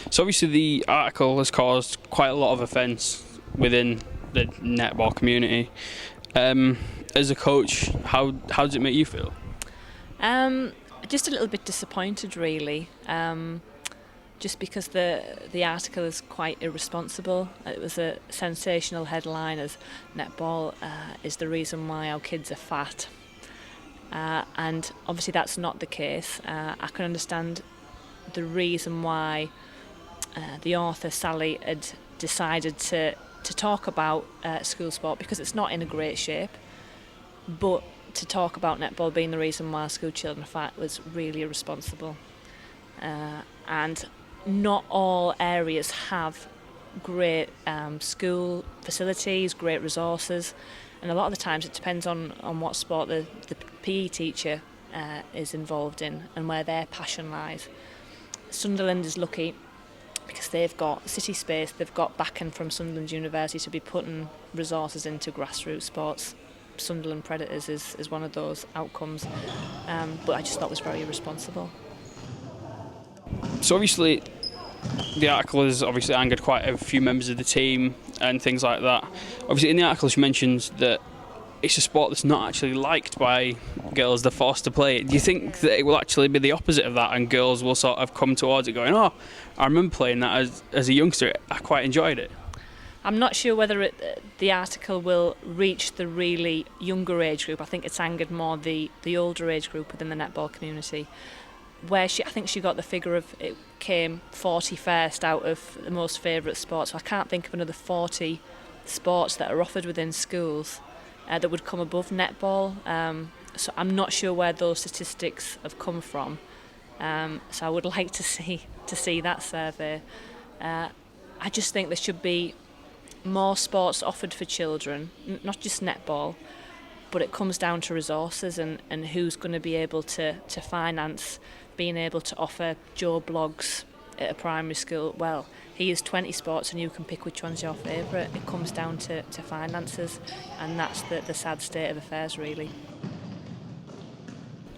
So obviously the article has caused quite a lot of offence within the netball community. As a coach, how does it make you feel? Just a little bit disappointed, really. Just because the article is quite irresponsible. It was a sensational headline as netball is the reason why our kids are fat. And obviously that's not the case. I can understand the reason why the author Sally had decided to talk about school sport, because it's not in a great shape. But to talk about netball being the reason why school children are fat was really irresponsible. And not all areas have great school facilities, great resources, and a lot of the times it depends on what sport the PE teacher is involved in and where their passion lies. Sunderland is lucky because they've got city space, they've got backing from Sunderland University to be putting resources into grassroots sports. Sunderland Predators is one of those outcomes, but I just thought it was very irresponsible. So obviously the article has obviously angered quite a few members of the team and things like that. Obviously in the article she mentions that it's a sport that's not actually liked by girls, they're forced to play it. Do you think that it will actually be the opposite of that and girls will sort of come towards it going, oh, I remember playing that as a youngster, I quite enjoyed it? I'm not sure whether the article will reach the really younger age group. I think it's angered more the older age group within the netball community, where I think she got the figure of it came 41st out of the most favourite sports. So I can't think of another 40 sports that are offered within schools that would come above netball. So I'm not sure where those statistics have come from. So I would like to see that survey. I just think there should be more sports offered for children, not just netball, but it comes down to resources and who's going to be able to finance being able to offer Joe blogs at a primary school. Well, here's 20 sports and you can pick which one's your favourite. It comes down to finances, and that's the sad state of affairs, really.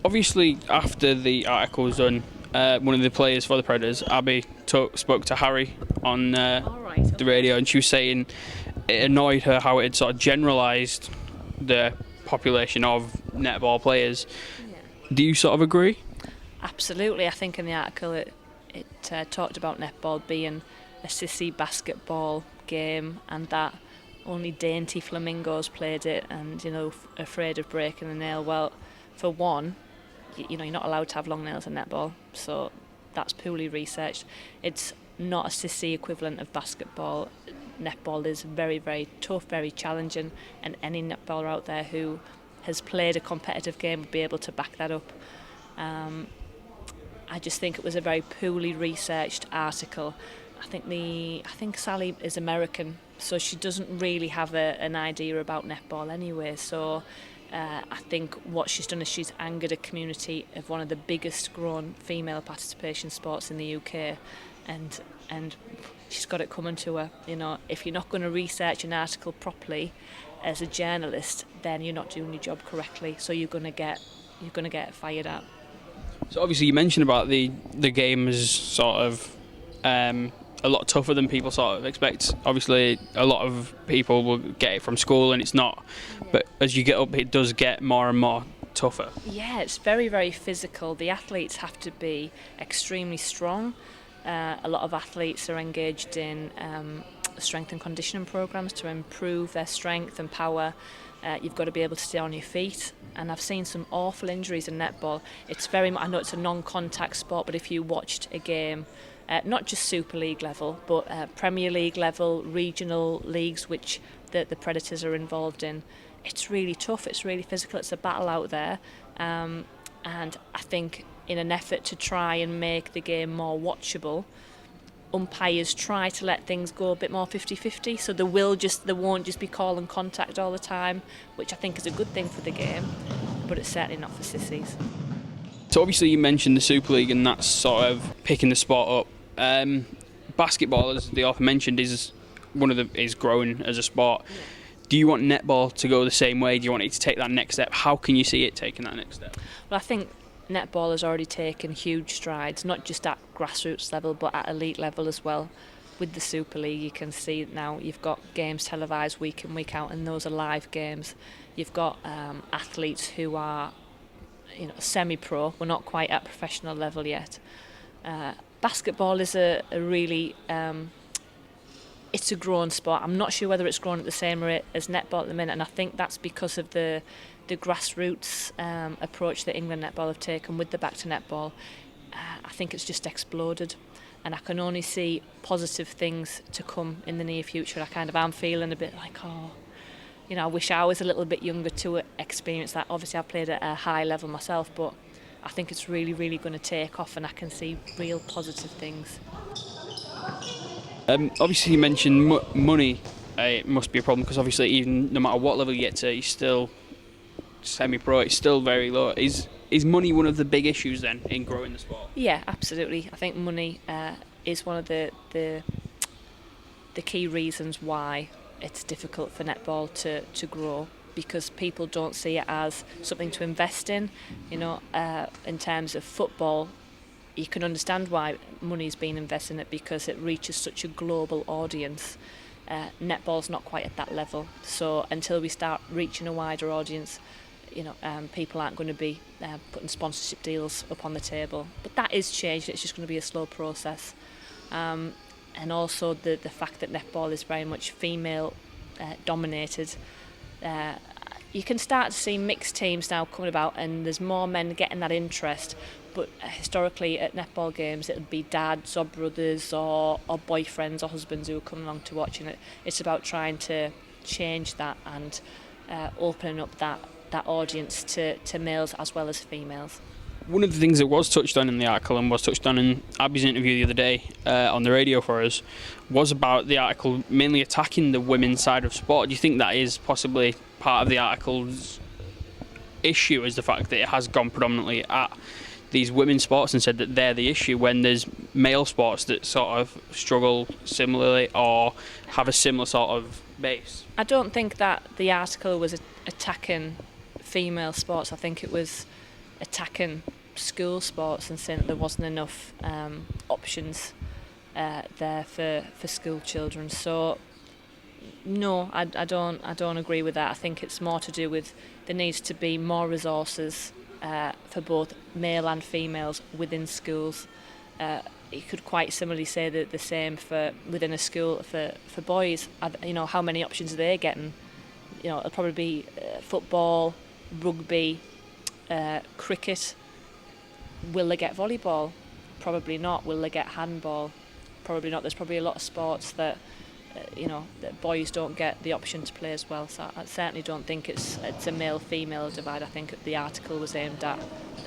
Obviously after the article was done, one of the players for the Predators, Abby, spoke to Harry on the radio, and she was saying it annoyed her how it had sort of generalised the population of netball players. Yeah. Do you sort of agree? Absolutely. I think in the article it talked about netball being a sissy basketball game and that only dainty flamingos played it and, afraid of breaking the nail. Well, for one, you're not allowed to have long nails in netball, so that's poorly researched. It's not a sissy equivalent of basketball. Netball is very, very tough, very challenging, and any netballer out there who has played a competitive game would be able to back that up. I just think it was a very poorly researched article. I think Sally is American, so she doesn't really have an idea about netball anyway. So I think what she's done is she's angered a community of one of the biggest grown female participation sports in the UK, and she's got it coming to her. If you're not going to research an article properly as a journalist, then you're not doing your job correctly. So you're going to get fired at. So obviously you mentioned about the game is sort of a lot tougher than people sort of expect. Obviously a lot of people will get it from school and it's not, but as you get up it does get more and more tougher. Yeah, it's very, very physical. The athletes have to be extremely strong. A lot of athletes are engaged in strength and conditioning programs to improve their strength and power. You've got to be able to stay on your feet, and I've seen some awful injuries in netball. I know it's a non-contact sport, but if you watched a game, not just Super League level, but Premier League level, regional leagues, which the Predators are involved in, it's really tough, it's really physical, it's a battle out there, and I think in an effort to try and make the game more watchable, umpires try to let things go a bit more 50-50, so they won't just be calling contact all the time, which I think is a good thing for the game, but it's certainly not for sissies. So obviously you mentioned the Super League and that's sort of picking the sport up. Basketball, as the author mentioned, is growing as a sport. Yeah. Do you want netball to go the same way? Do you want it to take that next step? How can you see it taking that next step? Well, I think netball has already taken huge strides, not just at grassroots level, but at elite level as well. With the Super League, you can see now you've got games televised week in, week out, and those are live games. You've got athletes who are, semi-pro. We're not quite at professional level yet. Basketball is a really it's a growing sport. I'm not sure whether it's growing at the same rate as netball at the minute, and I think that's because of the grassroots approach that England netball have taken with the back to netball. I think it's just exploded, and I can only see positive things to come in the near future. I kind of am feeling a bit like, I wish I was a little bit younger to experience that. Obviously, I've played at a high level myself, but I think it's really, really going to take off, and I can see real positive things. Obviously, you mentioned money. It must be a problem because obviously, even no matter what level you get to, you're still semi-pro. It's still very low. Is money one of the big issues then in growing the sport? Yeah, absolutely. I think money is one of the key reasons why it's difficult for netball to grow, because people don't see it as something to invest in. In terms of football, you can understand why money's been invested in it because it reaches such a global audience. Netball's not quite at that level, so until we start reaching a wider audience, people aren't going to be putting sponsorship deals up on the table. But that is changed. It's just going to be a slow process. And also the fact that netball is very much female dominated. You can start to see mixed teams now coming about, and there's more men getting that interest. But historically at netball games, it would be dads or brothers or boyfriends or husbands who are coming along to watching it. It's about trying to change that and opening up that audience to males as well as females. One of the things that was touched on in the article and was touched on in Abby's interview the other day on the radio for us was about the article mainly attacking the women's side of sport. Do you think that is possibly part of the article's issue, is the fact that it has gone predominantly at these women's sports and said that they're the issue when there's male sports that sort of struggle similarly or have a similar sort of base? I don't think that the article was attacking female sports. I think it was attacking school sports and saying that there wasn't enough options there for school children. So no, I don't agree with that. I think it's more to do with there needs to be more resources for both male and females within schools. You could quite similarly say that the same for within a school for boys. How many options are they getting? It'll probably be football, rugby, cricket. Will they get volleyball? Probably not. Will they get handball? Probably not. There's probably a lot of sports that that boys don't get the option to play as well. So I certainly don't think it's a male-female divide. I think the article was aimed at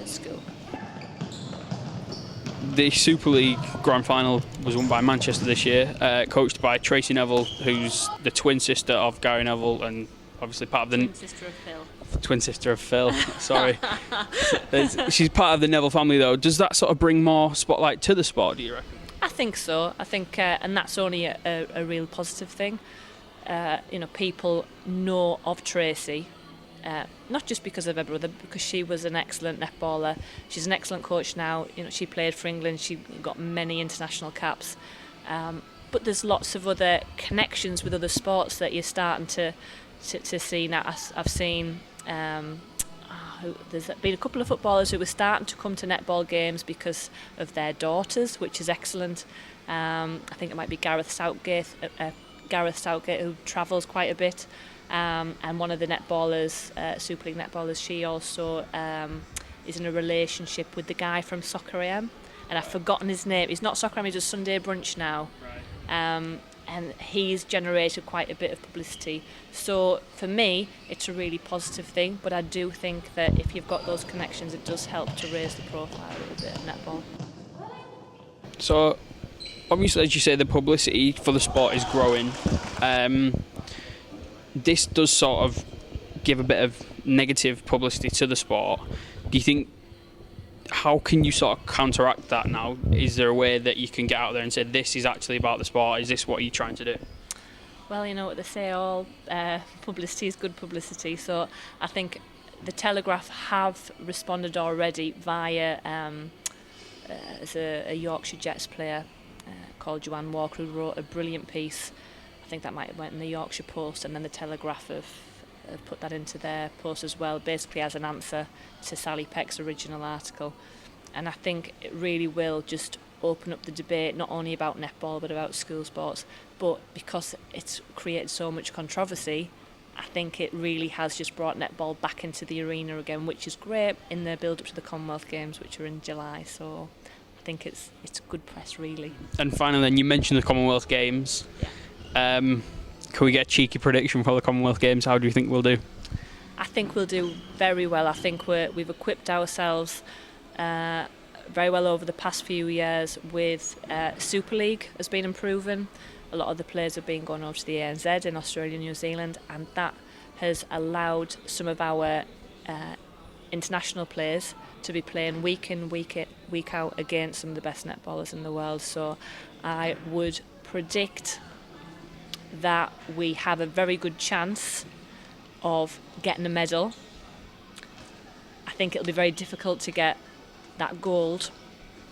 school. The Super League Grand Final was won by Manchester this year, coached by Tracy Neville, who's the twin sister of Gary Neville and obviously part of the twin sister of Phil. Sorry, she's part of the Neville family though. Does that sort of bring more spotlight to the sport, do you reckon? I think so. I think, and that's only a real positive thing. People know of Tracy, not just because of her brother, because she was an excellent netballer. She's an excellent coach now. She played for England. She got many international caps. But there's lots of other connections with other sports that you're starting to see now. I've seen. There's been a couple of footballers who were starting to come to netball games because of their daughters, which is excellent. I think it might be Gareth Southgate who travels quite a bit, and one of the netballers, Super League netballers, she also is in a relationship with the guy from Soccer AM, and I've forgotten his name. He's not Soccer AM, he does Sunday Brunch now. Right. And he's generated quite a bit of publicity. So for me, it's a really positive thing, but I do think that if you've got those connections, it does help to raise the profile a little bit of netball. So obviously, as you say, the publicity for the sport is growing. This does sort of give a bit of negative publicity to the sport. Do you think, how can you sort of counteract that now? Is there a way that you can get out there and say, this is actually about the sport? Is this what you're trying to do? Well, you know what they say, all publicity is good publicity. So I think the Telegraph have responded already via as a Yorkshire Jets player called Joanne Walker, who wrote a brilliant piece. I think that might have went in the Yorkshire Post, and then the Telegraph have put that into their post as well, basically as an answer to Sally Peck's original article. And I think it really will just open up the debate, not only about netball but about school sports. But because it's created so much controversy, I think it really has just brought netball back into the arena again, which is great in the build-up to the Commonwealth Games, which are in July. So I think it's good press, really. And finally, then, you mentioned the Commonwealth Games. Yeah. Can we get a cheeky prediction for the Commonwealth Games? How do you think we'll do? I think we'll do very well. I think we've equipped ourselves very well over the past few years with Super League has been improving. A lot of the players have been going over to the ANZ in Australia and New Zealand, and that has allowed some of our international players to be playing week in, week out against some of the best netballers in the world. So I would predict that we have a very good chance of getting a medal. I think it'll be very difficult to get that gold,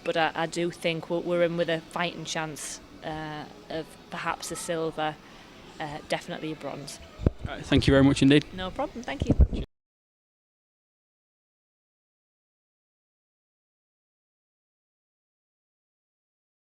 but I do think we're in with a fighting chance of perhaps a silver, definitely a bronze. Thank you very much indeed. No problem, thank you.